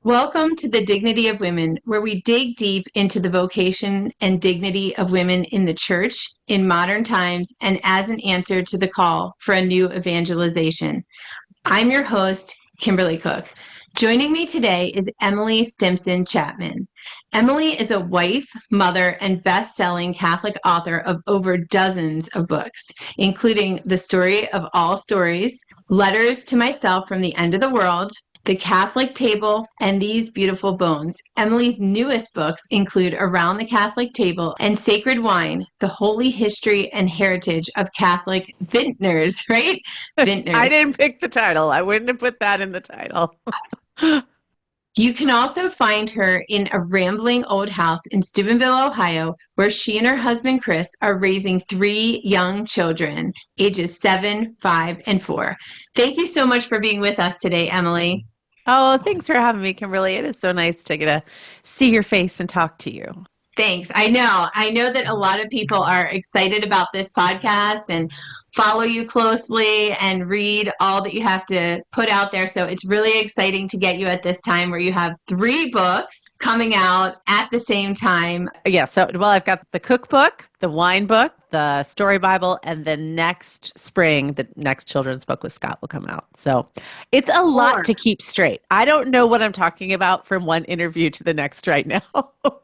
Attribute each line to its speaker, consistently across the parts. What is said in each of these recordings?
Speaker 1: Welcome to the Dignity of Women, where we dig deep into the vocation and dignity of women in the church in modern times and as an answer to the call for a new evangelization. I'm your host, Kimberly Cook. Joining me today is Emily Stimpson Chapman. Emily is a wife, mother, and best-selling Catholic author of over dozens of books, including The Story of All Stories, Letters to Myself from the End of the World, The Catholic Table, and These Beautiful Bones. Emily's newest books include Around the Catholic Table and Sacred Wine, The Holy History and Heritage of Catholic Vintners, right?
Speaker 2: I
Speaker 1: Vintners.
Speaker 2: didn't pick the title. I wouldn't have put that in the title.
Speaker 1: You can also find her in a rambling old house in Steubenville, Ohio, where she and her husband Chris are raising three young children, ages 7, 5, and 4. Thank you so much for being with us today, Emily.
Speaker 2: Oh, thanks for having me, Kimberly. It is so nice to get to see your face and talk to you.
Speaker 1: Thanks. I know. I know that a lot of people are excited about this podcast and follow you closely and read all that you have to put out there. So it's really exciting to get you at this time where you have three books coming out at the same time.
Speaker 2: Yeah, I've got the cookbook, the wine book, the story Bible, and the next spring, the next children's book with Scott will come out. So it's a lot
Speaker 1: Four.
Speaker 2: to keep straight. I don't know what I'm talking about from one interview to the next right now.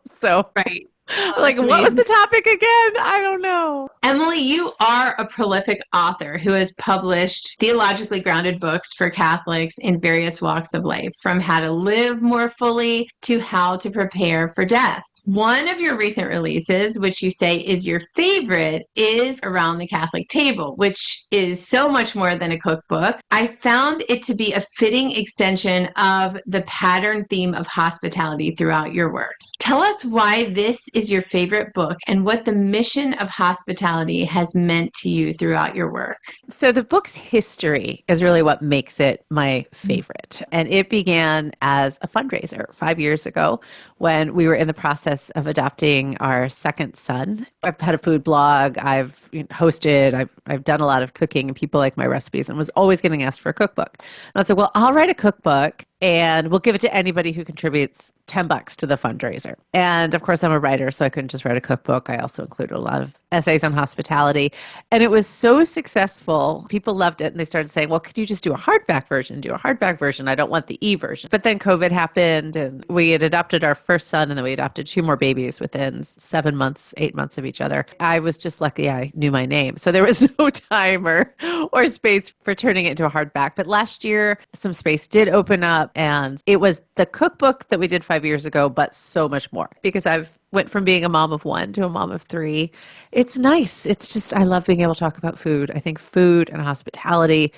Speaker 2: So,
Speaker 1: Right. Oh,
Speaker 2: like,
Speaker 1: that's
Speaker 2: what was
Speaker 1: amazing.
Speaker 2: the topic again? I don't know.
Speaker 1: Emily, you are a prolific author who has published theologically grounded books for Catholics in various walks of life, from how to live more fully to how to prepare for death. One of your recent releases, which you say is your favorite, is Around the Catholic Table, which is so much more than a cookbook. I found it to be a fitting extension of the pattern theme of hospitality throughout your work. Tell us why this is your favorite book and what the mission of hospitality has meant to you throughout your work.
Speaker 2: So the book's history is really what makes it my favorite. And it began as a fundraiser 5 years ago when we were in the process of adopting our second son. I've had a food blog, I've hosted, I've done a lot of cooking, and people like my recipes, and was always getting asked for a cookbook. And I was like, well, I'll write a cookbook and we'll give it to anybody who contributes $10 to the fundraiser. And of course, I'm a writer, so I couldn't just write a cookbook. I also included a lot of essays on hospitality. And it was so successful. People loved it. And they started saying, well, could you just do a hardback version? Do a hardback version. I don't want the e-version. But then COVID happened and we had adopted our first son and then we adopted two more babies within 7 months, 8 months of each other. I was just lucky I knew my name. So there was no time or space for turning it into a hardback. But last year, some space did open up and it was the cookbook that we did 5 years ago, but so much more because I've went from being a mom of one to a mom of three. It's nice. It's just, I love being able to talk about food. I think food and hospitality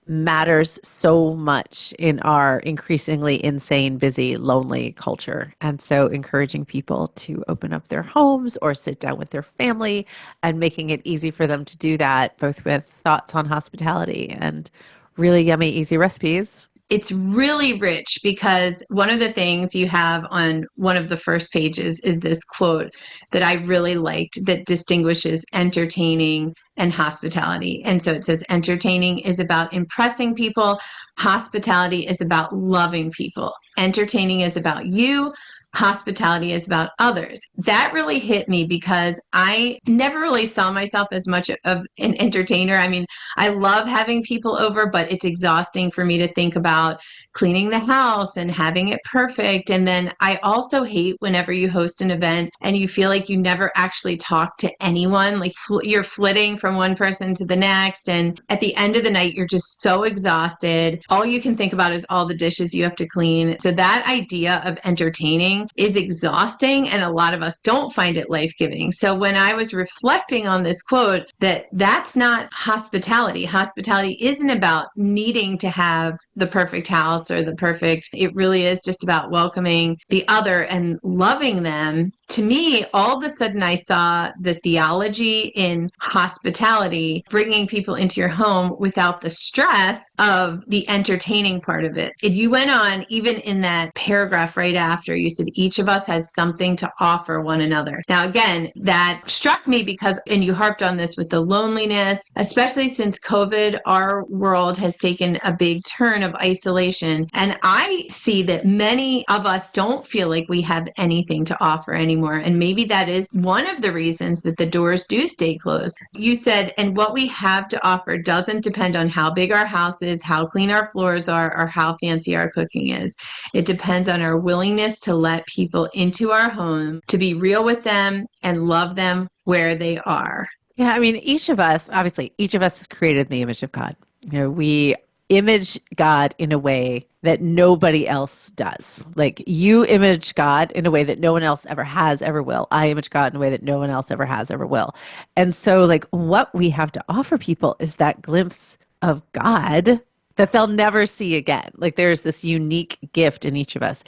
Speaker 2: matters so much in our increasingly insane, busy, lonely culture. And so encouraging people to open up their homes or sit down with their family and making it easy for them to do that, both with thoughts on hospitality and really yummy, easy recipes.
Speaker 1: It's really rich because one of the things you have on one of the first pages is this quote that I really liked that distinguishes entertaining and hospitality. And so it says, entertaining is about impressing people, hospitality is about loving people, entertaining is about you. Hospitality is about others. That really hit me because I never really saw myself as much of an entertainer. I mean, I love having people over, but it's exhausting for me to think about cleaning the house and having it perfect. And then I also hate whenever you host an event and you feel like you never actually talk to anyone, like you're flitting from one person to the next. And at the end of the night, you're just so exhausted. All you can think about is all the dishes you have to clean. So that idea of entertaining is exhausting, and a lot of us don't find it life-giving. So when I was reflecting on this quote, that's not hospitality. Hospitality isn't about needing to have the perfect house or the perfect, it really is just about welcoming the other and loving them. To me, all of a sudden I saw the theology in hospitality, bringing people into your home without the stress of the entertaining part of it. If you went on, even in that paragraph right after, you said each of us has something to offer one another. Now, again, that struck me because, and you harped on this with the loneliness, especially since COVID, our world has taken a big turn of isolation. And I see that many of us don't feel like we have anything to offer anymore. And maybe that is one of the reasons that the doors do stay closed. You said, and what we have to offer doesn't depend on how big our house is, how clean our floors are, or how fancy our cooking is. It depends on our willingness to let people into our home, to be real with them and love them where they are.
Speaker 2: Yeah, I mean, each of us is created in the image of God. We image God in a way that nobody else does. Like you image God in a way that no one else ever has, ever will. I image God in a way that no one else ever has, ever will. And so like what we have to offer people is that glimpse of God that they'll never see again. Like there's this unique gift in each of us.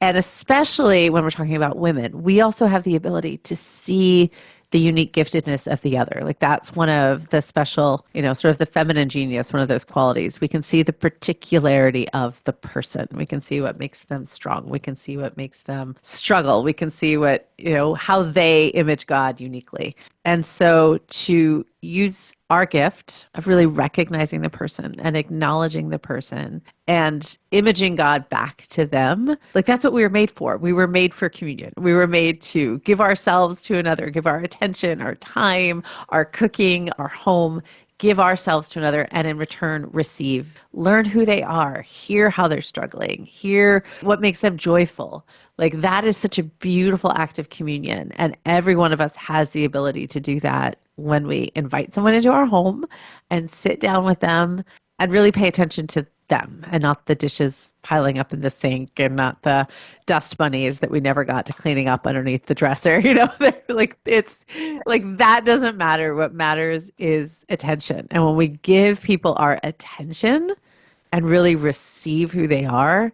Speaker 2: And especially when we're talking about women, we also have the ability to see the unique giftedness of the other. Like that's one of the special, sort of the feminine genius, one of those qualities. We can see the particularity of the person. We can see what makes them strong. We can see what makes them struggle. We can see what, how they image God uniquely. And so to use our gift of really recognizing the person and acknowledging the person and imaging God back to them, like that's what we were made for. We were made for communion. We were made to give ourselves to another, give our attention, our time, our cooking, our home, give ourselves to another, and in return receive, learn who they are, hear how they're struggling, hear what makes them joyful. Like that is such a beautiful act of communion. And every one of us has the ability to do that when we invite someone into our home and sit down with them and really pay attention to them and not the dishes piling up in the sink and not the dust bunnies that we never got to cleaning up underneath the dresser. They're like it's like that doesn't matter. What matters is attention. And when we give people our attention and really receive who they are,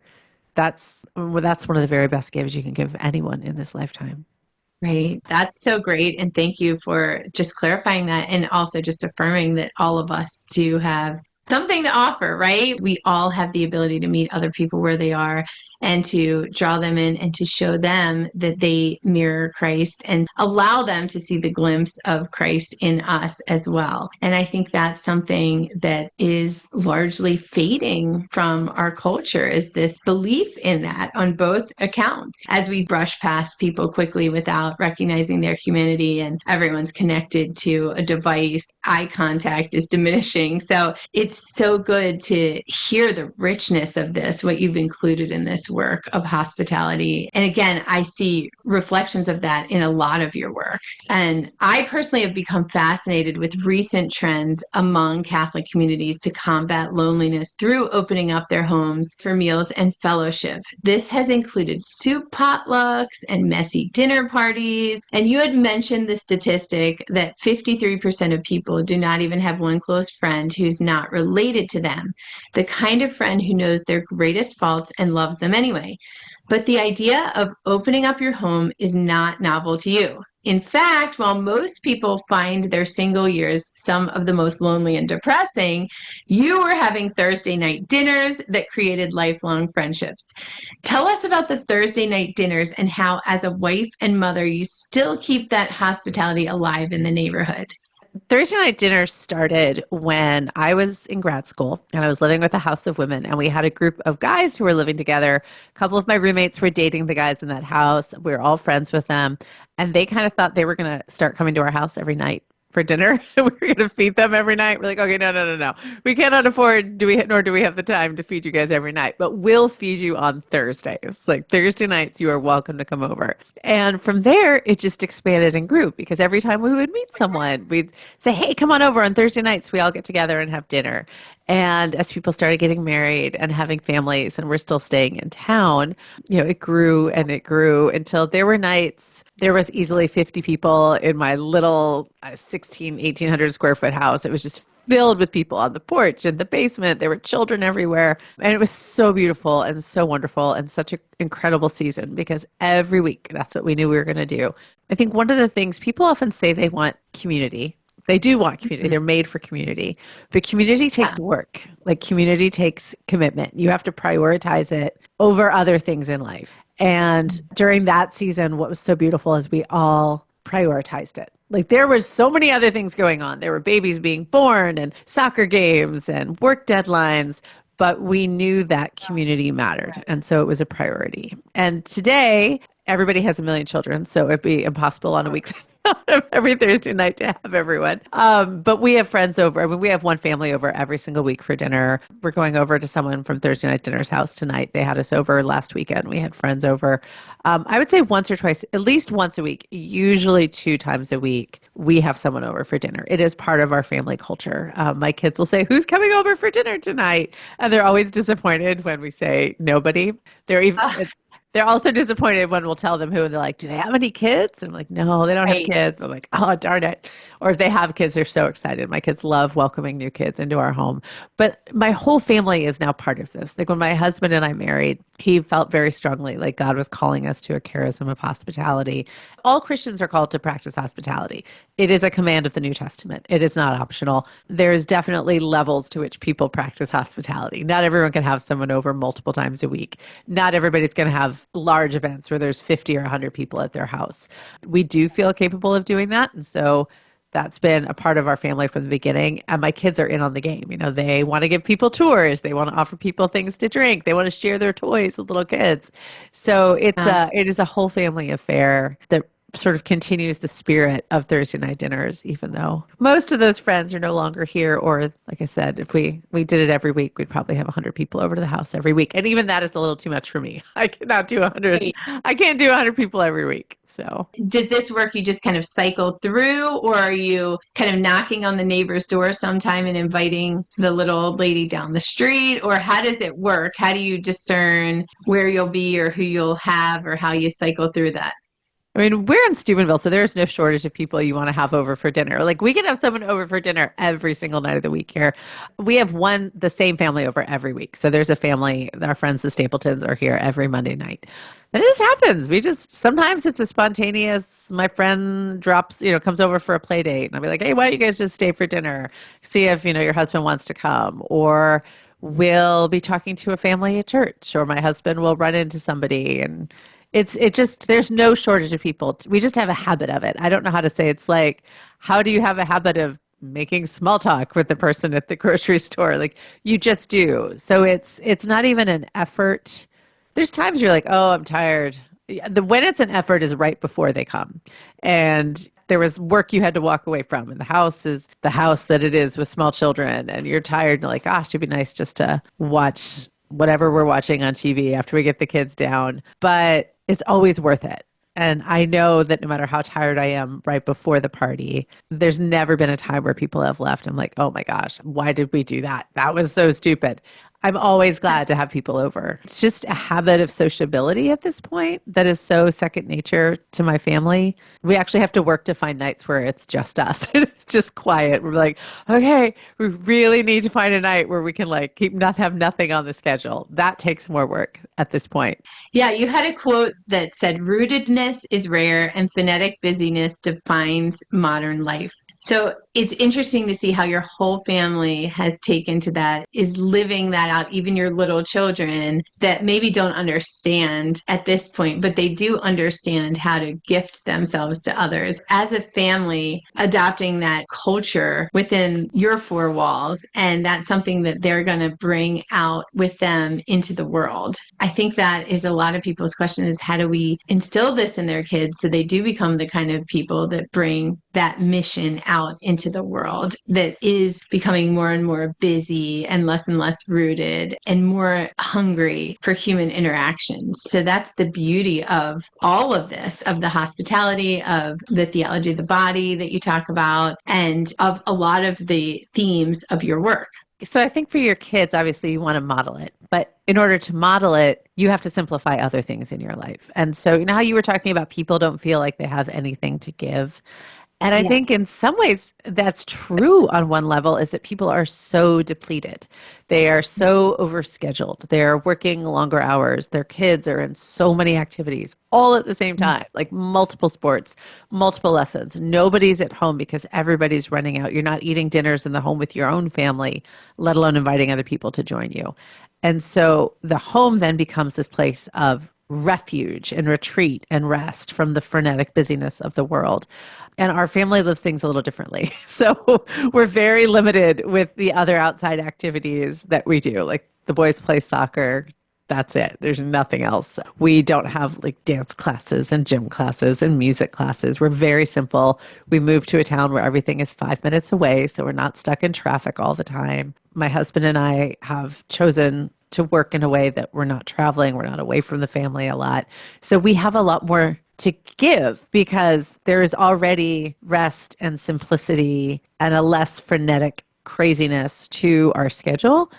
Speaker 2: that's one of the very best gifts you can give anyone in this lifetime.
Speaker 1: Right. That's so great. And thank you for just clarifying that and also just affirming that all of us do have something to offer, right? We all have the ability to meet other people where they are and to draw them in and to show them that they mirror Christ and allow them to see the glimpse of Christ in us as well. And I think that's something that is largely fading from our culture is this belief in that on both accounts as we brush past people quickly without recognizing their humanity and everyone's connected to a device. Eye contact is diminishing. So it's so good to hear the richness of this, what you've included in this work of hospitality. And again, I see reflections of that in a lot of your work. And I personally have become fascinated with recent trends among Catholic communities to combat loneliness through opening up their homes for meals and fellowship. This has included soup potlucks and messy dinner parties. And you had mentioned the statistic that 53% of people do not even have one close friend who's not related to them, the kind of friend who knows their greatest faults and loves them anyway. But the idea of opening up your home is not novel to you. In fact, while most people find their single years some of the most lonely and depressing, you were having Thursday night dinners that created lifelong friendships. Tell us about the Thursday night dinners and how, as a wife and mother, you still keep that hospitality alive in the neighborhood.
Speaker 2: Thursday night dinner started when I was in grad school and I was living with a house of women, and we had a group of guys who were living together. A couple of my roommates were dating the guys in that house. We were all friends with them, and they kind of thought they were going to start coming to our house every night for dinner. We were going to feed them every night. We're like, okay, no. We cannot afford, nor do we have the time to feed you guys every night, but we'll feed you on Thursdays. Like Thursday nights, you are welcome to come over. And from there, it just expanded and grew because every time we would meet someone, we'd say, hey, come on over on Thursday nights. We all get together and have dinner. And as people started getting married and having families and we're still staying in town, it grew and it grew until there were nights, there was easily 50 people in my little 1,800 square foot house. It was just filled with people on the porch and the basement. There were children everywhere. And it was so beautiful and so wonderful and such an incredible season because every week that's what we knew we were going to do. I think one of the things people often say they want community. They do want community. They're made for community. But community takes work. Like community takes commitment. You have to prioritize it over other things in life. And during that season, what was so beautiful is we all prioritized it. Like there was so many other things going on. There were babies being born and soccer games and work deadlines. but we knew that community mattered. And so it was a priority. And today, everybody has a million children, so it'd be impossible on a weekly every Thursday night to have everyone. But we have friends over. I mean, we have one family over every single week for dinner. We're going over to someone from Thursday Night Dinner's house tonight. They had us over last weekend. We had friends over. I would say once or twice, at least once a week, usually 2 times a week, we have someone over for dinner. It is part of our family culture. My kids will say, "Who's coming over for dinner tonight?" And they're always disappointed when we say nobody. They're even they're also disappointed when we'll tell them who, and they're like, "Do they have any kids?" And I'm like, "No, they don't have
Speaker 1: Right.
Speaker 2: kids." I'm like, "Oh, darn it." Or if they have kids, they're so excited. My kids love welcoming new kids into our home. But my whole family is now part of this. Like when my husband and I married, he felt very strongly like God was calling us to a charism of hospitality. All Christians are called to practice hospitality. It is a command of the New Testament. It is not optional. There's definitely levels to which people practice hospitality. Not everyone can have someone over multiple times a week. Not everybody's going to have large events where there's 50 or 100 people at their house. We do feel capable of doing that. And so that's been a part of our family from the beginning. And my kids are in on the game. You know, they want to give people tours. They want to offer people things to drink. They want to share their toys with little kids. So it is a whole family affair that sort of continues the spirit of Thursday night dinners, even though most of those friends are no longer here. Or like I said, if we did it every week, we'd probably have 100 people over to the house every week. And even that is a little too much for me. I cannot do 100.
Speaker 1: Right.
Speaker 2: I can't do 100 people every week. So
Speaker 1: Does this work you just kind of cycle through, or are you kind of knocking on the neighbor's door sometime and inviting the little old lady down the street? Or how does it work? How do you discern where you'll be or who you'll have or how you cycle through that?
Speaker 2: I mean, we're in Steubenville, so there's no shortage of people you want to have over for dinner. Like we can have someone over for dinner every single night of the week here. We have the same family over every week. So there's a family, our friends, the Stapletons, are here every Monday night. And it just happens. Sometimes it's a spontaneous, my friend drops, comes over for a play date. And I'll be like, "Hey, why don't you guys just stay for dinner? See if, your husband wants to come." Or we'll be talking to a family at church, or my husband will run into somebody, and there's no shortage of people. We just have a habit of it. I don't know how to say. It's like, how do you have a habit of making small talk with the person at the grocery store? Like you just do. So it's not even an effort. There's times you're like, "Oh, I'm tired." When it's an effort is right before they come. And there was work you had to walk away from. And the house is the house that it is with small children. And you're tired and you're like, "Gosh, it'd be nice just to watch whatever we're watching on TV after we get the kids down." But it's always worth it. And I know that no matter how tired I am right before the party, there's never been a time where people have left. I'm like, "Oh my gosh, why did we do that? That was so stupid." I'm always glad to have people over. It's just a habit of sociability at this point that is so second nature to my family. We actually have to work to find nights where it's just us. It's just quiet. We're like, "Okay, we really need to find a night where we can like have nothing on the schedule." That takes more work at this point.
Speaker 1: Yeah, you had a quote that said, "Rootedness is rare and phonetic busyness defines modern life." So it's interesting to see how your whole family has taken to that, is living that out, even your little children that maybe don't understand at this point, but they do understand how to gift themselves to others. As a family, adopting that culture within your four walls, and that's something that they're going to bring out with them into the world. I think that is a lot of people's question, is how do we instill this in their kids so they do become the kind of people that bring that mission out into the world that is becoming more and more busy and less rooted and more hungry for human interactions. So that's the beauty of all of this, of the hospitality, of the theology of the body that you talk about, and of a lot of the themes of your work.
Speaker 2: So I think for your kids, obviously you want to model it, but in order to model it, you have to simplify other things in your life. And so, you know how you were talking about people don't feel like they have anything to give? And I
Speaker 1: Yes.
Speaker 2: think in some ways that's true on one level, is that people are so depleted. They are so overscheduled. They're working longer hours. Their kids are in so many activities all at the same time, like multiple sports, multiple lessons. Nobody's at home because everybody's running out. You're not eating dinners in the home with your own family, let alone inviting other people to join you. And so the home then becomes this place of refuge and retreat and rest from the frenetic busyness of the world. And our family lives things a little differently. So we're very limited with the other outside activities that we do. Like The boys play soccer. That's it. There's nothing else. We don't have like dance classes and gym classes and music classes. We're very simple. We moved to a town where everything is 5 minutes away, so we're not stuck in traffic all the time. My husband and I have chosen to work in a way that we're not traveling, we're not away from the family a lot. So we have a lot more to give because there is already rest and simplicity and a less frenetic craziness to our schedule.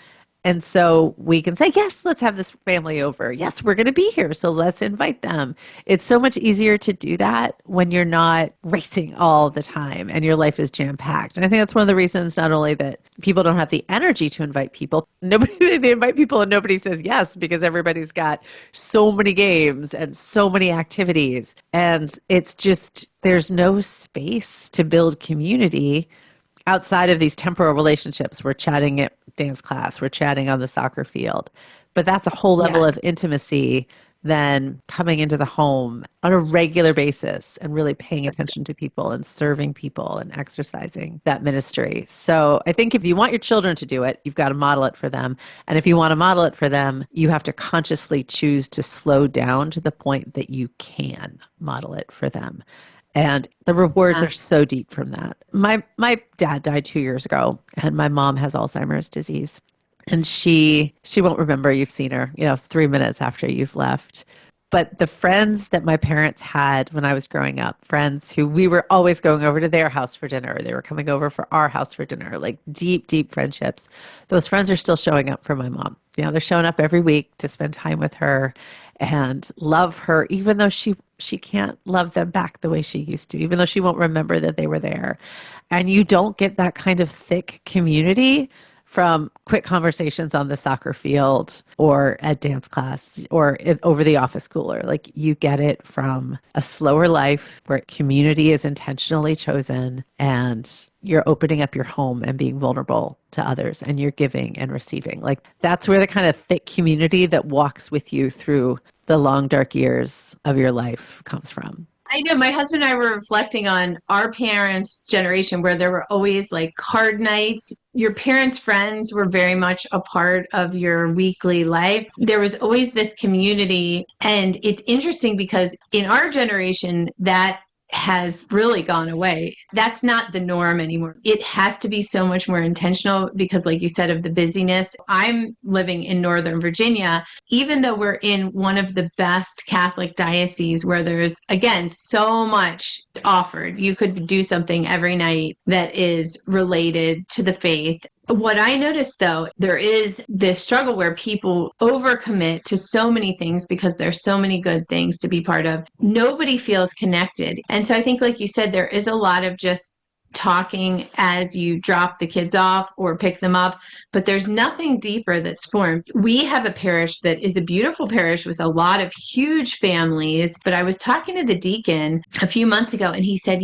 Speaker 2: And so we can say, yes, let's have this family over. Yes, we're going to be here. So let's invite them. It's so much easier to do that when you're not racing all the time and your life is jam packed. And I think that's one of the reasons not only that people don't have the energy to invite people, they invite people and nobody says yes because everybody's got so many games and so many activities. And it's just, there's no space to build community outside of these temporal relationships. We're chatting at dance class, we're chatting on the soccer field, but that's a whole level of intimacy than coming into the home on a regular basis and really paying attention to people and serving people and exercising that ministry. So I think if you want your children to do it, you've got to model it for them. And if you want to model it for them, you have to consciously choose to slow down to the point that you can model it for them. And the rewards are so deep from that. My dad died 2 years ago, and my mom has Alzheimer's disease. And she won't remember you've seen her, 3 minutes after you've left. But the friends that my parents had when I was growing up, friends who we were always going over to their house for dinner, they were coming over for our house for dinner, like deep, deep friendships. Those friends are still showing up for my mom. They're showing up every week to spend time with her and love her, even though she can't love them back the way she used to, even though she won't remember that they were there. And you don't get that kind of thick community from quick conversations on the soccer field or at dance class or over the office cooler. Like you get it from a slower life where community is intentionally chosen and you're opening up your home and being vulnerable to others and you're giving and receiving. Like that's where the kind of thick community that walks with you through the long, dark years of your life comes from.
Speaker 1: I know my husband and I were reflecting on our parents' generation where there were always like card nights. Your parents' friends were very much a part of your weekly life. There was always this community. And it's interesting because in our generation, that has really gone away. That's not the norm anymore. It has to be so much more intentional because, like you said, of the busyness. I'm living in Northern Virginia, even though we're in one of the best Catholic dioceses where there's, again, so much offered. You could do something every night that is related to the faith. What I noticed, though, there is this struggle where people overcommit to so many things because there's so many good things to be part of. Nobody feels connected. And so I think, like you said, there is a lot of just talking as you drop the kids off or pick them up, but there's nothing deeper that's formed. We have a parish that is a beautiful parish with a lot of huge families, but I was talking to the deacon a few months ago and he said,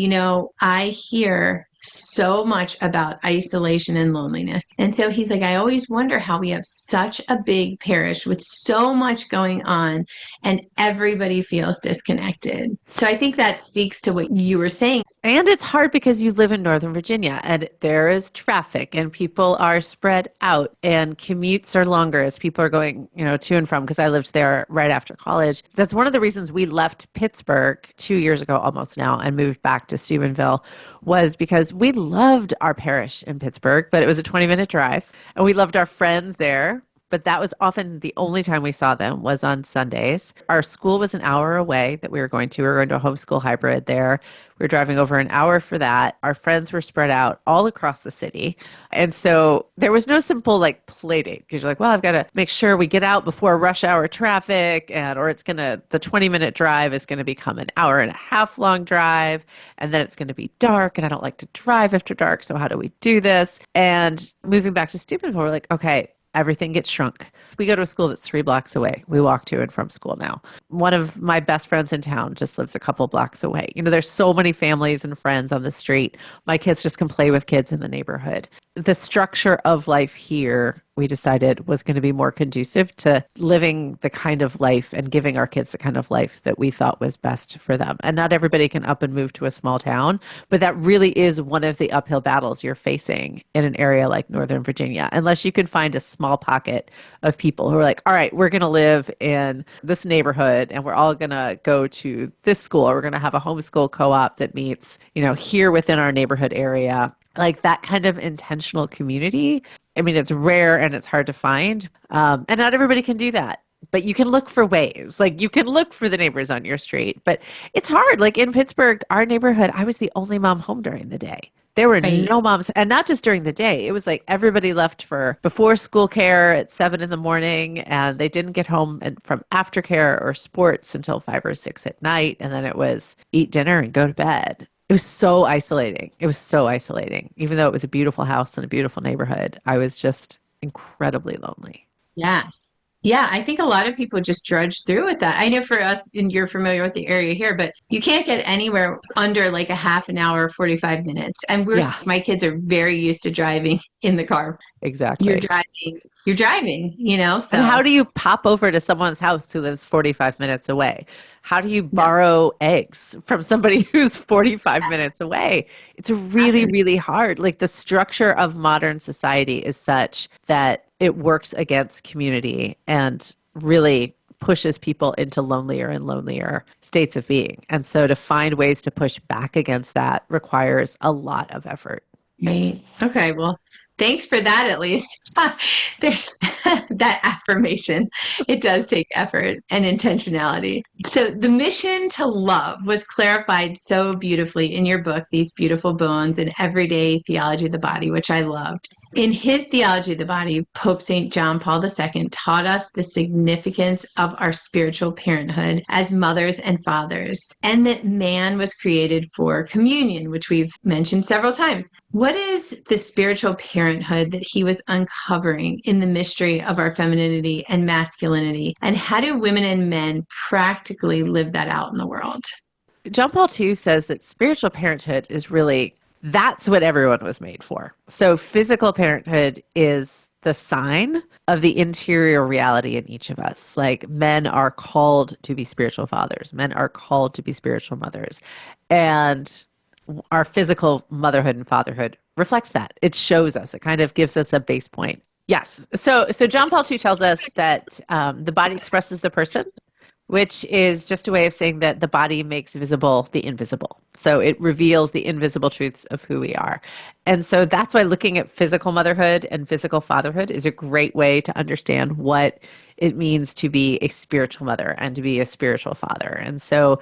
Speaker 1: I hear so much about isolation and loneliness. And so he's like, I always wonder how we have such a big parish with so much going on and everybody feels disconnected. So I think that speaks to what you were saying.
Speaker 2: And it's hard because you live in Northern Virginia and there is traffic and people are spread out and commutes are longer as people are going, to and from, because I lived there right after college. That's one of the reasons we left Pittsburgh 2 years ago almost now and moved back to Steubenville was because we loved our parish in Pittsburgh, but it was a 20-minute drive and we loved our friends there. But that was often the only time we saw them was on Sundays. Our school was an hour away that we were going to. We were going to a homeschool hybrid there. We were driving over an hour for that. Our friends were spread out all across the city. And so there was no simple play date because you're like, well, I've got to make sure we get out before rush hour traffic or the 20-minute drive is going to become an hour and a half long drive. And then it's going to be dark and I don't like to drive after dark. So how do we do this? And moving back to Steubenville, we're like, okay, everything gets shrunk. We go to a school that's 3 blocks away. We walk to and from school now. One of my best friends in town just lives a couple blocks away. There's so many families and friends on the street. My kids just can play with kids in the neighborhood. the structure of life here, we decided was going to be more conducive to living the kind of life and giving our kids the kind of life that we thought was best for them. And not everybody can up and move to a small town, but that really is one of the uphill battles you're facing in an area like Northern Virginia, unless you can find a small pocket of people who are like, all right, we're going to live in this neighborhood and we're all going to go to this school, or we're going to have a homeschool co-op that meets, here within our neighborhood area. Like that kind of intentional community. I mean, it's rare and it's hard to find. And not everybody can do that. But you can look for ways. Like you can look for the neighbors on your street. But it's hard. Like in Pittsburgh, our neighborhood, I was the only mom home during the day. There were
Speaker 1: Right.
Speaker 2: no moms, and not just during the day. It was like everybody left for before school care at 7 a.m, and they didn't get home from aftercare or sports until 5 or 6 at night. And then it was eat dinner and go to bed. It was so isolating. It was so isolating. Even though it was a beautiful house and a beautiful neighborhood, I was just incredibly lonely.
Speaker 1: Yes. Yeah, I think a lot of people just drudge through with that. I know for us, and you're familiar with the area here, but you can't get anywhere under like a half an hour, 45 minutes. And
Speaker 2: Yeah,
Speaker 1: my kids are very used to driving in the car. You're
Speaker 2: exactly.
Speaker 1: driving, you're driving,
Speaker 2: And
Speaker 1: so
Speaker 2: how do you pop over to someone's house who lives 45 minutes away? How do you
Speaker 1: no,
Speaker 2: borrow eggs from somebody who's 45 minutes away? It's really,
Speaker 1: exactly.
Speaker 2: really hard. Like the structure of modern society is such that it works against community and really pushes people into lonelier and lonelier states of being. And so to find ways to push back against that requires a lot of effort.
Speaker 1: Right. Okay. Well, thanks for that at least. There's that affirmation. It does take effort and intentionality. So the mission to love was clarified so beautifully in your book, These Beautiful Bones and Everyday Theology of the Body, which I loved. In his Theology of the Body, Pope St. John Paul II taught us the significance of our spiritual parenthood as mothers and fathers, and that man was created for communion, which we've mentioned several times. What is the spiritual parenthood that he was uncovering in the mystery of our femininity and masculinity? And how do women and men practically live that out in the world?
Speaker 2: John Paul II says that spiritual parenthood is really that's what everyone was made for. So physical parenthood is the sign of the interior reality in each of us. Like men are called to be spiritual fathers, men are called to be spiritual mothers. And our physical motherhood and fatherhood reflects that. It shows us, it kind of gives us a base point. Yes. So John Paul II tells us that the body expresses the person, which is just a way of saying that the body makes visible the invisible. So it reveals the invisible truths of who we are. And so that's why looking at physical motherhood and physical fatherhood is a great way to understand what it means to be a spiritual mother and to be a spiritual father. And so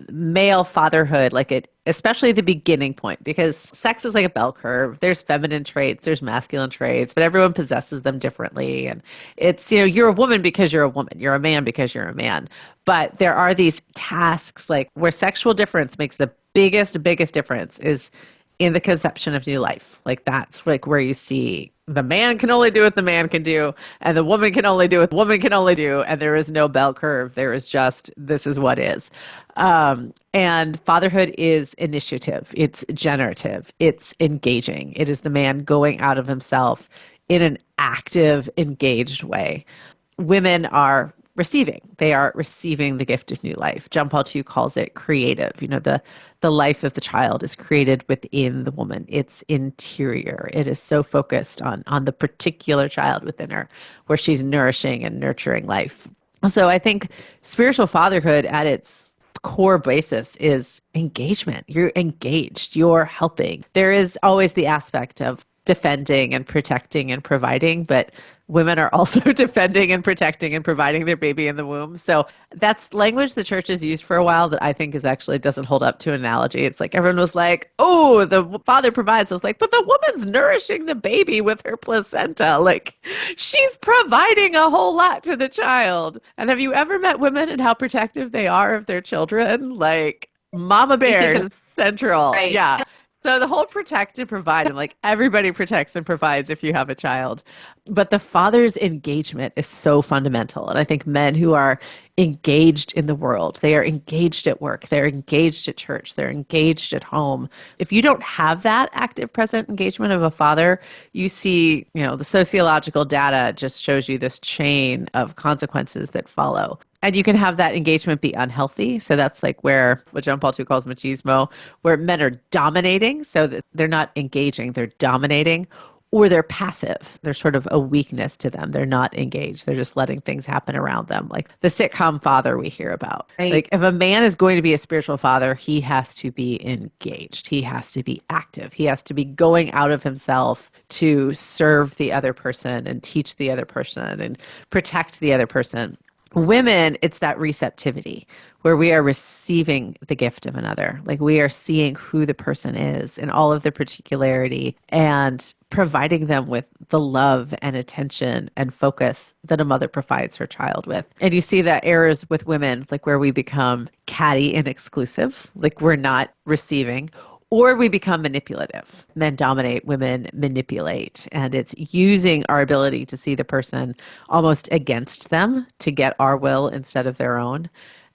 Speaker 2: male fatherhood, like it, especially the beginning point, because sex is like a bell curve. There's feminine traits, there's masculine traits, but everyone possesses them differently. And it's, you're a woman because you're a woman, you're a man because you're a man. But there are these tasks like where sexual difference makes the biggest difference is in the conception of new life. Like that's like where you see the man can only do what the man can do, and the woman can only do what the woman can only do, and there is no bell curve. There is just this is what is. And fatherhood is initiative. It's generative. It's engaging. It is the man going out of himself in an active, engaged way. Women are receiving. They are receiving the gift of new life. John Paul II calls it creative. The life of the child is created within the woman. It's interior. It is so focused on the particular child within her, where she's nourishing and nurturing life. So I think spiritual fatherhood at its core basis is engagement. You're engaged. You're helping. There is always the aspect of defending and protecting and providing, but women are also defending and protecting and providing their baby in the womb. So that's language the church has used for a while that I think is actually doesn't hold up to an analogy. It's like everyone was like, oh, the father provides. I was like, but the woman's nourishing the baby with her placenta. Like she's providing a whole lot to the child. And have you ever met women and how protective they are of their children? Like mama
Speaker 1: Think of the
Speaker 2: bears central.
Speaker 1: right.
Speaker 2: Yeah. So the whole protect and provide, I'm like, everybody protects and provides if you have a child. But the father's engagement is so fundamental. And I think men who are engaged in the world. They are engaged at work. They're engaged at church. They're engaged at home. If you don't have that active, present engagement of a father, you see, the sociological data just shows you this chain of consequences that follow. And you can have that engagement be unhealthy. So that's like where what John Paul II calls machismo, where men are dominating. So that they're not engaging, they're dominating, or they're passive. There's sort of a weakness to them. They're not engaged. They're just letting things happen around them. Like the sitcom father we hear about.
Speaker 1: Right.
Speaker 2: Like if a man is going to be a spiritual father, he has to be engaged. He has to be active. He has to be going out of himself to serve the other person and teach the other person and protect the other person. Women, it's that receptivity where we are receiving the gift of another. Like we are seeing who the person is in all of the particularity and providing them with the love and attention and focus that a mother provides her child with. And you see that errors with women, like where we become catty and exclusive, like we're not receiving, or we become manipulative. Men dominate, women manipulate. And it's using our ability to see the person almost against them to get our will instead of their own.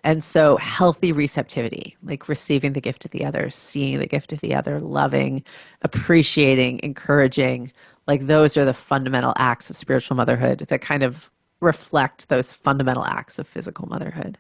Speaker 2: And so healthy receptivity, like receiving the gift of the other, seeing the gift of the other, loving, appreciating, encouraging, like those are the fundamental acts of spiritual motherhood that kind of reflect those fundamental acts of physical motherhood.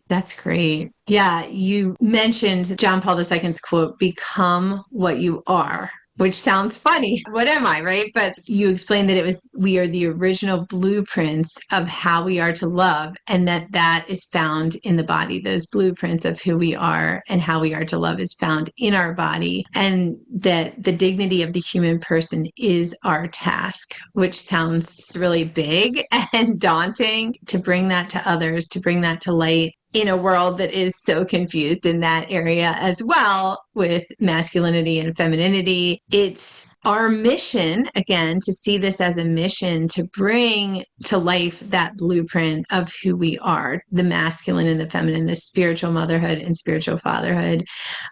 Speaker 1: That's great. Yeah, you mentioned John Paul II's quote, become what you are, which sounds funny. What am I, right? But you explained that we are the original blueprints of how we are to love, and that is found in the body. Those blueprints of who we are and how we are to love is found in our body, and that the dignity of the human person is our task, which sounds really big and daunting to bring that to others, to bring that to light in a world that is so confused in that area as well with masculinity and femininity. It's our mission, again, to see this as a mission to bring to life that blueprint of who we are, the masculine and the feminine, the spiritual motherhood and spiritual fatherhood.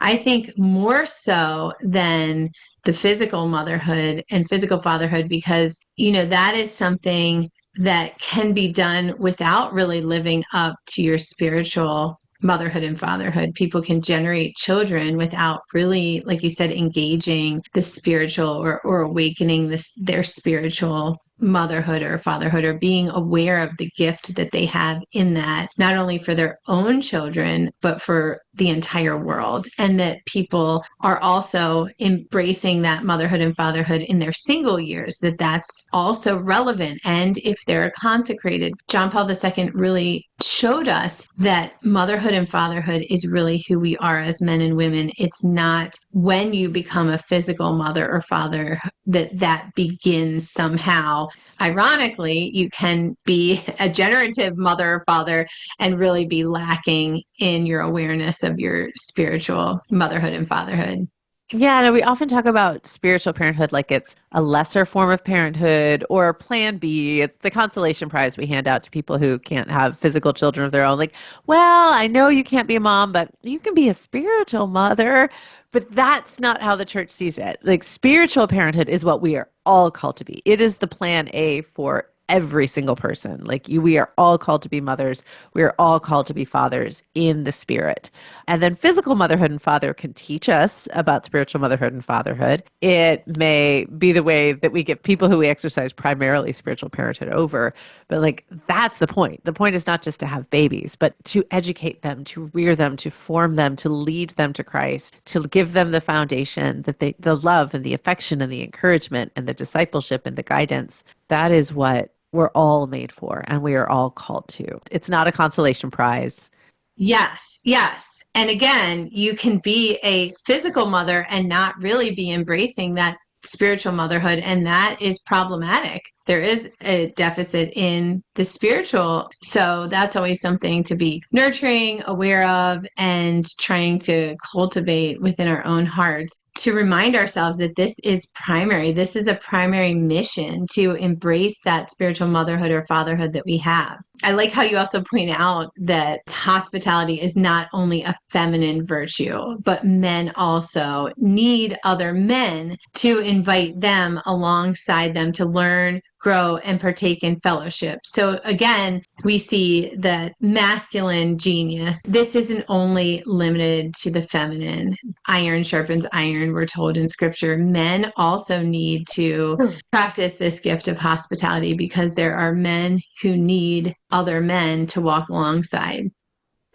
Speaker 1: I think more so than the physical motherhood and physical fatherhood, because, that is something that can be done without really living up to your spiritual motherhood and fatherhood. People can generate children without really, like you said, engaging the spiritual or awakening their spiritual motherhood or fatherhood, or being aware of the gift that they have in that, not only for their own children, but for the entire world. And that people are also embracing that motherhood and fatherhood in their single years, that's also relevant. And if they're consecrated, John Paul II really showed us that motherhood and fatherhood is really who we are as men and women. It's not when you become a physical mother or father that begins somehow. Ironically, you can be a generative mother or father and really be lacking in your awareness of your spiritual motherhood and fatherhood.
Speaker 2: Yeah, no, we often talk about spiritual parenthood like it's a lesser form of parenthood or plan B. It's the consolation prize we hand out to people who can't have physical children of their own. Like, well, I know you can't be a mom, but you can be a spiritual mother. But that's not how the church sees it. Like, spiritual parenthood is what we are all called to be. It is the plan A for every single person. Like we are all called to be mothers. We are all called to be fathers in the spirit. And then physical motherhood and father can teach us about spiritual motherhood and fatherhood. It may be the way that we get people who we exercise primarily spiritual parenthood over. But like, that's the point. The point is not just to have babies, but to educate them, to rear them, to form them, to lead them to Christ, to give them the foundation that the love and the affection and the encouragement and the discipleship and the guidance. That is what we're all made for, and we are all called to. It's not a consolation prize.
Speaker 1: Yes, yes. And again, you can be a physical mother and not really be embracing that spiritual motherhood, and that is problematic. There is a deficit in the spiritual. So that's always something to be nurturing, aware of, and trying to cultivate within our own hearts, to remind ourselves that this is primary. This is a primary mission, to embrace that spiritual motherhood or fatherhood that we have. I like how you also point out that hospitality is not only a feminine virtue, but men also need other men to invite them alongside them to learn, grow and partake in fellowship. So again, we see that masculine genius. This isn't only limited to the feminine. Iron sharpens iron, we're told in scripture. Men also need to practice this gift of hospitality because there are men who need other men to walk alongside.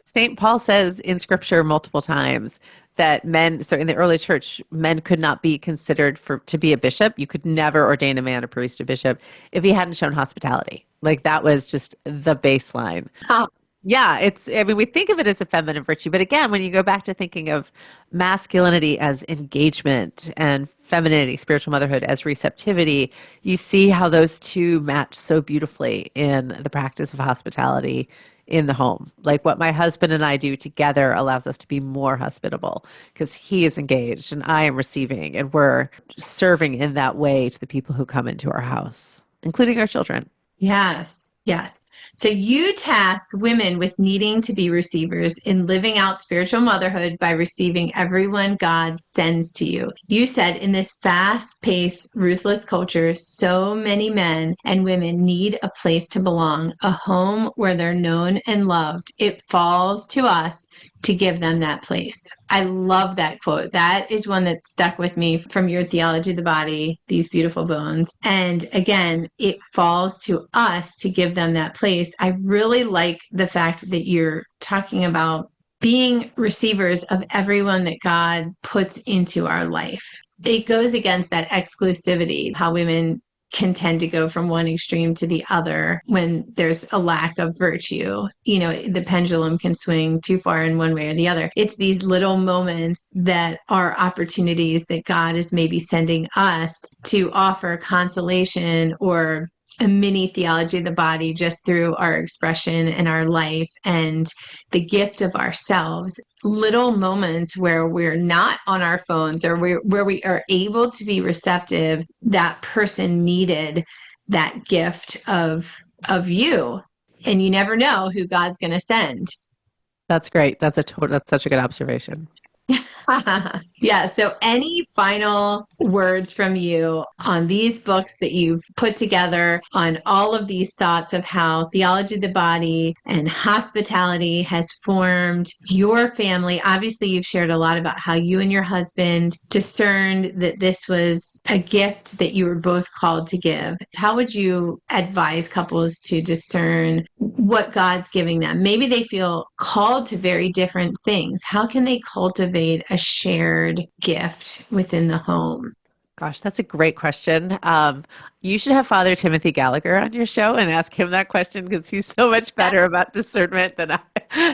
Speaker 2: St. Paul says in scripture multiple times that men, so in the early church, men could not be considered to be a bishop. You could never ordain a man a priest, a bishop, if he hadn't shown hospitality. Like that was just the baseline.
Speaker 1: Oh.
Speaker 2: Yeah, I mean, we think of it as a feminine virtue, but again, when you go back to thinking of masculinity as engagement and femininity, spiritual motherhood as receptivity, you see how those two match so beautifully in the practice of hospitality in the home. Like what my husband and I do together allows us to be more hospitable because he is engaged and I am receiving, and we're serving in that way to the people who come into our house, including our children.
Speaker 1: Yes, yes. So you task women with needing to be receivers in living out spiritual motherhood by receiving everyone God sends to you. You said in this fast-paced, ruthless culture, so many men and women need a place to belong, a home where they're known and loved. It falls to us to give them that place. I love that quote. That is one that stuck with me from your Theology of the Body, These Beautiful Bones. And again, it falls to us to give them that place. I really like the fact that you're talking about being receivers of everyone that God puts into our life. It goes against that exclusivity, how women can tend to go from one extreme to the other when there's a lack of virtue. You know, the pendulum can swing too far in one way or the other. It's these little moments that are opportunities that God is maybe sending us to offer consolation or a mini theology of the body just through our expression and our life and the gift of ourselves. Little moments where we're not on our phones or where we are able to be receptive. That person needed that gift of you, and you never know who God's going to send.
Speaker 2: That's great. That's such a good observation.
Speaker 1: Yeah. So, any final words from you on these books that you've put together, on all of these thoughts of how theology of the body and hospitality has formed your family? Obviously, you've shared a lot about how you and your husband discerned that this was a gift that you were both called to give. How would you advise couples to discern what God's giving them? Maybe they feel called to very different things. How can they cultivate a shared gift within the home?
Speaker 2: Gosh, that's a great question. You should have Father Timothy Gallagher on your show and ask him that question because he's so much better about discernment than I.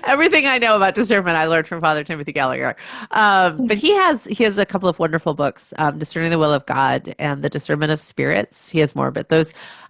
Speaker 2: Everything I know about discernment, I learned from Father Timothy Gallagher. But he has a couple of wonderful books, Discerning the Will of God and The Discernment of Spirits. He has more, but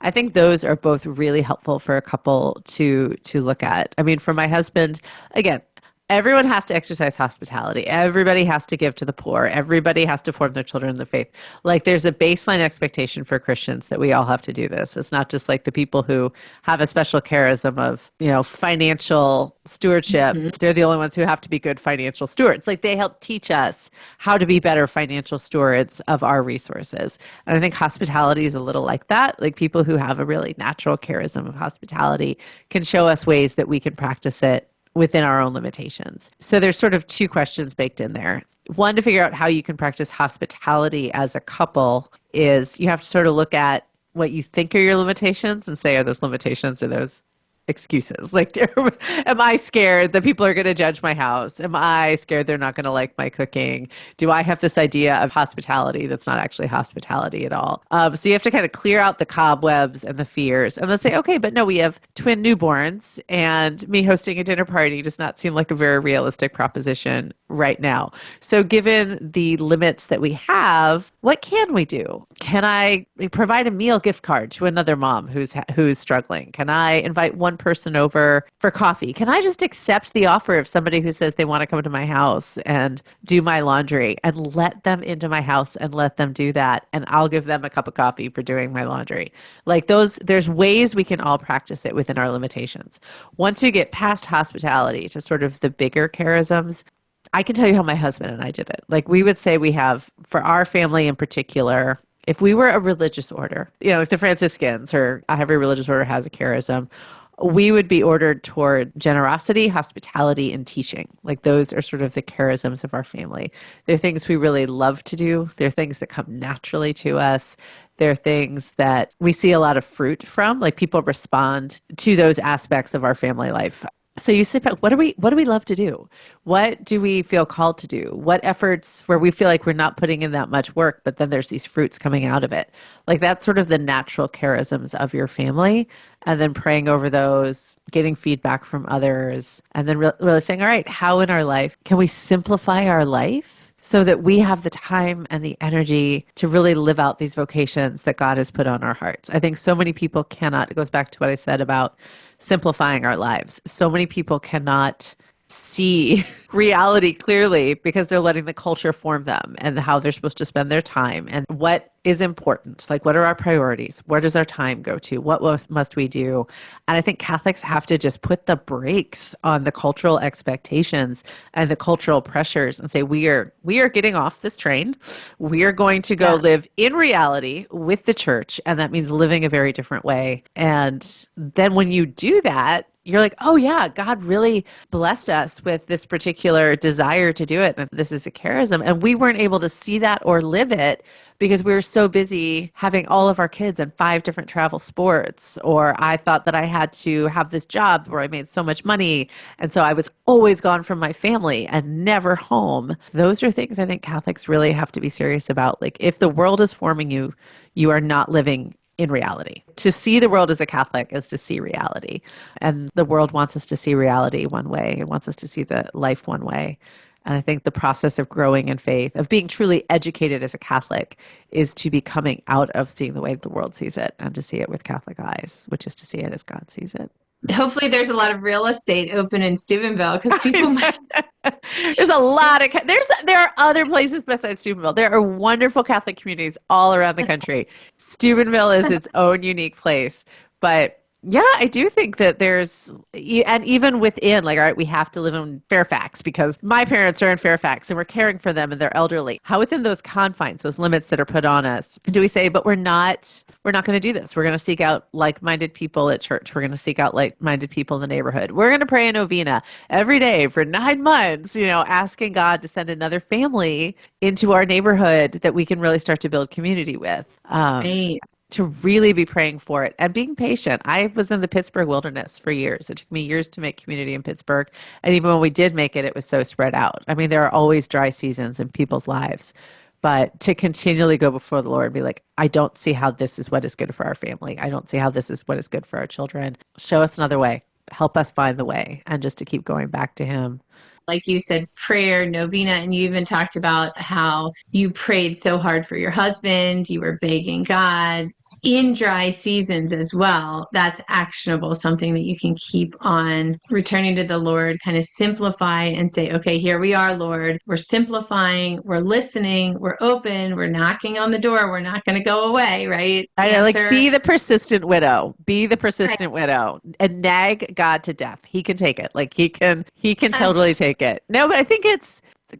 Speaker 2: I think those are both really helpful for a couple to look at. I mean, for my husband, again, everyone has to exercise hospitality. Everybody has to give to the poor. Everybody has to form their children in the faith. Like there's a baseline expectation for Christians that we all have to do this. It's not just like the people who have a special charism of, financial stewardship. Mm-hmm. They're the only ones who have to be good financial stewards. Like they help teach us how to be better financial stewards of our resources. And I think hospitality is a little like that. Like people who have a really natural charism of hospitality can show us ways that we can practice it within our own limitations. So there's sort of two questions baked in there. One, to figure out how you can practice hospitality as a couple is you have to sort of look at what you think are your limitations and say, are those limitations or those excuses? Like, am I scared that people are going to judge my house? Am I scared they're not going to like my cooking? Do I have this idea of hospitality that's not actually hospitality at all? So you have to kind of clear out the cobwebs and the fears and then say, okay, but no, we have twin newborns and me hosting a dinner party does not seem like a very realistic proposition right now. So given the limits that we have, what can we do? Can I provide a meal gift card to another mom who's struggling? Can I invite one person over for coffee? Can I just accept the offer of somebody who says they want to come to my house and do my laundry and let them into my house and let them do that? And I'll give them a cup of coffee for doing my laundry. Like there's ways we can all practice it within our limitations. Once you get past hospitality to sort of the bigger charisms, I can tell you how my husband and I did it. Like we would say we have, for our family in particular, If we were a religious order, like the Franciscans or every religious order has a charism, we would be ordered toward generosity, hospitality, and teaching. Like those are sort of the charisms of our family. They're things we really love to do. They're things that come naturally to us. They're things that we see a lot of fruit from. Like people respond to those aspects of our family life. So you sit back, what do we love to do? What do we feel called to do? What efforts where we feel like we're not putting in that much work, but then there's these fruits coming out of it? Like that's sort of the natural charisms of your family. And then praying over those, getting feedback from others, and then really saying, all right, how in our life can we simplify our life so that we have the time and the energy to really live out these vocations that God has put on our hearts? I think so many people cannot, it goes back to what I said about simplifying our lives. So many people cannot see reality clearly because they're letting the culture form them and how they're supposed to spend their time and what is important. Like, what are our priorities? Where does our time go to? What must we do? And I think Catholics have to just put the brakes on the cultural expectations and the cultural pressures and say, we are getting off this train. We are going to go live in reality with the church. And that means living a very different way. And then when you do that, you're like, oh yeah, God really blessed us with this particular desire to do it. And this is a charism. And we weren't able to see that or live it because we were so busy having all of our kids in 5 different travel sports. Or I thought that I had to have this job where I made so much money. And so I was always gone from my family and never home. Those are things I think Catholics really have to be serious about. Like if the world is forming you, you are not living in reality. To see the world as a Catholic is to see reality. And the world wants us to see reality one way. It wants us to see the life one way. And I think the process of growing in faith, of being truly educated as a Catholic, is to be coming out of seeing the way the world sees it and to see it with Catholic eyes, which is to see it as God sees it.
Speaker 1: Hopefully there's a lot of real estate open in Steubenville because people might.
Speaker 2: There's a lot of there are other places besides Steubenville. There are wonderful Catholic communities all around the country. Steubenville is its own unique place, but yeah, I do think that and even within, like, all right, we have to live in Fairfax because my parents are in Fairfax and we're caring for them and they're elderly. How within those confines, those limits that are put on us, do we say, but we're not going to do this. We're going to seek out like-minded people at church. We're going to seek out like-minded people in the neighborhood. We're going to pray a novena every day for 9 months, asking God to send another family into our neighborhood that we can really start to build community with.
Speaker 1: Right.
Speaker 2: To really be praying for it and being patient. I was in the Pittsburgh wilderness for years. It took me years to make community in Pittsburgh. And even when we did make it, it was so spread out. I mean, there are always dry seasons in people's lives. But to continually go before the Lord and be like, I don't see how this is what is good for our family. I don't see how this is what is good for our children. Show us another way. Help us find the way. And just to keep going back to Him.
Speaker 1: Like you said, prayer, novena, and you even talked about how you prayed so hard for your husband. You were begging God in dry seasons as well. That's actionable, something that you can keep on returning to the Lord, kind of simplify and say, okay, here we are, Lord. We're simplifying, we're listening, we're open, we're knocking on the door. We're not going to go away, right?
Speaker 2: I know, like, be the persistent widow. Be the persistent
Speaker 1: Right.
Speaker 2: widow and nag God to death. He can take it. Like he can totally take it. No, but I think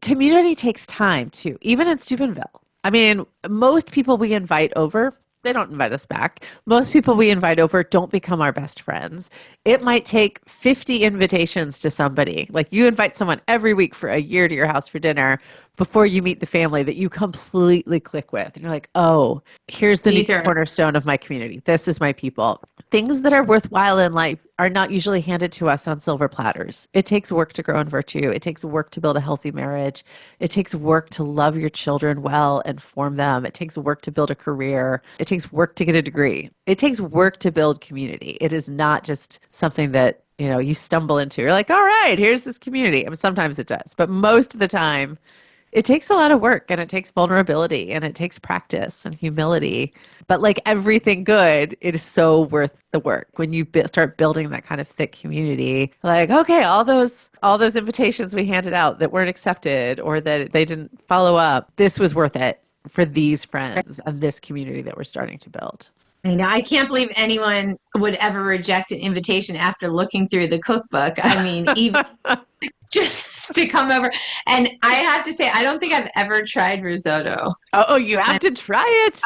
Speaker 2: community takes time too, even in Steubenville. I mean, most people we invite over, they don't invite us back. Most people we invite over don't become our best friends. It might take 50 invitations to somebody. Like you invite someone every week for a year to your house for dinner before you meet the family that you completely click with. And you're like, oh, here's the new cornerstone of my community. This is my people. Things that are worthwhile in life are not usually handed to us on silver platters. It takes work to grow in virtue. It takes work to build a healthy marriage. It takes work to love your children well and form them. It takes work to build a career. It takes work to get a degree. It takes work to build community. It is not just something that you stumble into. You're like, all right, here's this community. I mean, sometimes it does, but most of the time, it takes a lot of work and it takes vulnerability and it takes practice and humility. But like everything good, it is so worth the work. When you start building that kind of thick community, like, okay, all those invitations we handed out that weren't accepted or that they didn't follow up, this was worth it for these friends and this community that we're starting to build.
Speaker 1: I know. I can't believe anyone would ever reject an invitation after looking through the cookbook. I mean, even just to come over. And I have to say, I don't think I've ever tried risotto.
Speaker 2: Oh, you have to try it.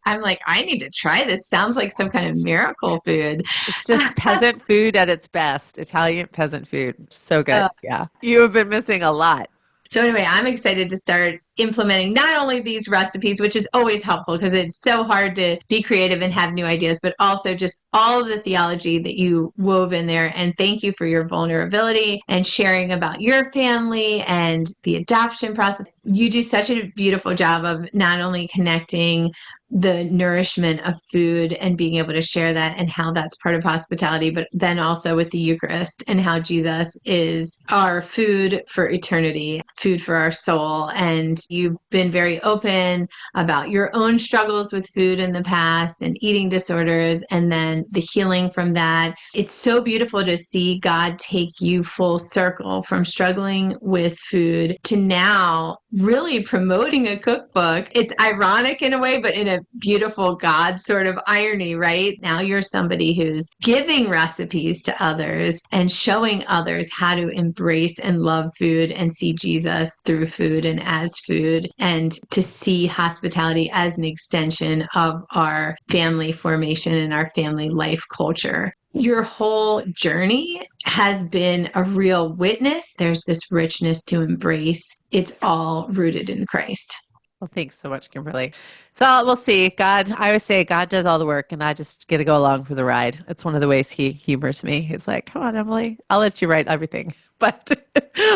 Speaker 1: I'm like, I need to try this. Sounds like some kind of miracle food.
Speaker 2: It's just peasant food at its best. Italian peasant food. So good. Yeah. You have been missing a lot.
Speaker 1: So anyway, I'm excited to start implementing not only these recipes, which is always helpful because it's so hard to be creative and have new ideas, but also just all of the theology that you wove in there. And thank you for your vulnerability and sharing about your family and the adoption process. You do such a beautiful job of not only connecting the nourishment of food and being able to share that and how that's part of hospitality, but then also with the Eucharist and how Jesus is our food for eternity, food for our soul. And you've been very open about your own struggles with food in the past and eating disorders and then the healing from that. It's so beautiful to see God take you full circle from struggling with food to now really promoting a cookbook. It's ironic in a way, but in a beautiful God sort of irony, right? Now you're somebody who's giving recipes to others and showing others how to embrace and love food and see Jesus through food and as food, and to see hospitality as an extension of our family formation and our family life culture. Your whole journey has been a real witness. There's this richness to embrace. It's all rooted in Christ.
Speaker 2: Well, thanks so much, Kimberly. So we'll see. God, I always say God does all the work and I just get to go along for the ride. It's one of the ways he humors me. He's like, come on, Emily, I'll let you write everything, but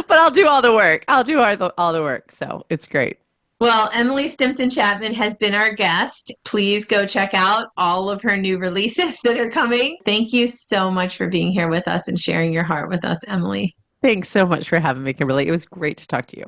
Speaker 2: I'll do all the work. I'll do all the work. So it's great.
Speaker 1: Well, Emily Stimpson Chapman has been our guest. Please go check out all of her new releases that are coming. Thank you so much for being here with us and sharing your heart with us, Emily.
Speaker 2: Thanks so much for having me, Kimberly. It was great to talk to you.